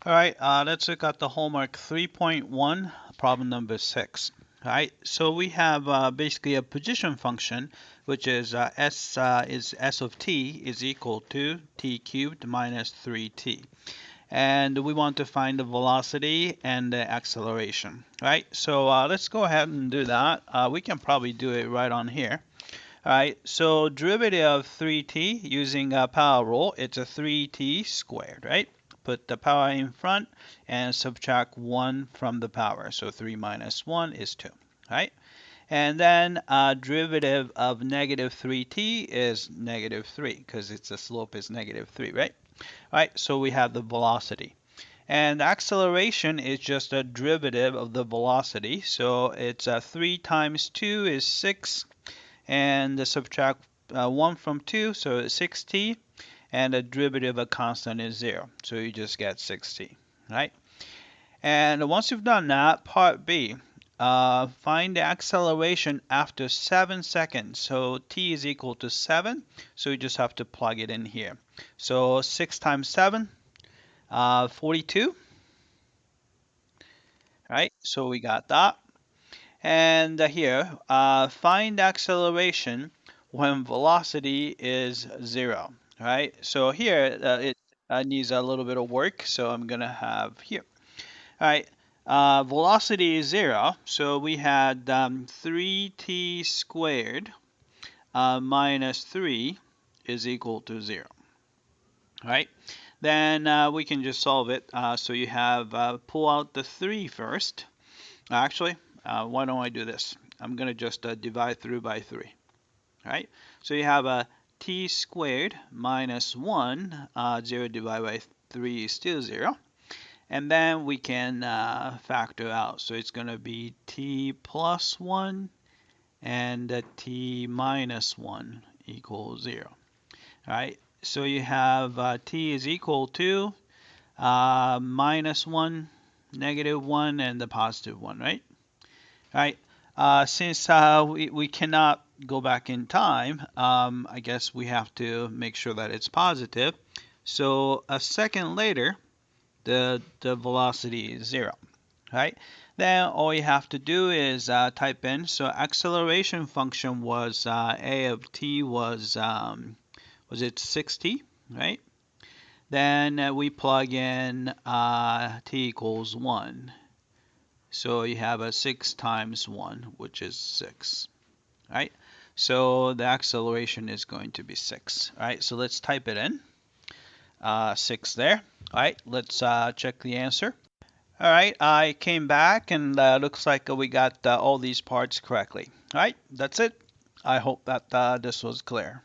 All right, let's look at the homework 3.1, problem number 6. All right, so we have basically a position function, which is s of t is equal to t cubed minus 3t. And we want to find the velocity and the acceleration, right? So let's go ahead and do that. We can probably do it right on here. All right, so derivative of 3t using a power rule, it's a 3t squared, right? Put the power in front and subtract 1 from the power. So 3 minus 1 is 2, right? And then derivative of negative 3t is negative 3 because its the slope is negative 3, right? All right, so we have the velocity. And acceleration is just a derivative of the velocity. So it's 3 times 2 is 6, and subtract 1 from 2, so it's 6t, and the derivative of constant is 0, so you just get 6t, right? And once you've done that, part B, find the acceleration after 7 seconds. So t is equal to 7, so you just have to plug it in here. So 6 times 7, 42, right? So we got that. And here, find acceleration when velocity is 0, right? So here, it needs a little bit of work, so I'm going to have here. All right, velocity is 0, so we had 3t squared minus 3 is equal to 0, right? Then we can just solve it. So you have pull out the 3 first. Actually, why don't I do this? I'm going to just divide through by 3. Right? So you have a t squared minus 1. 0 divided by 3 is still 0. And then we can factor out. So it's going to be t plus 1 and t minus 1 equals 0. All right? So you have t is equal to minus 1, negative 1, and the positive 1, right? All right. Since we cannot go back in time, I guess we have to make sure that it's positive. So a second later, the velocity is 0, right? Then all you have to do is type in. So acceleration function was a of t was it 6t, right? Then we plug in t equals 1. So you have a 6 times 1, which is 6, right? So the acceleration is going to be 6, right? So let's type it in, 6 there. All right, let's check the answer. All right, I came back and looks like we got all these parts correctly. All right, that's it. I hope that this was clear.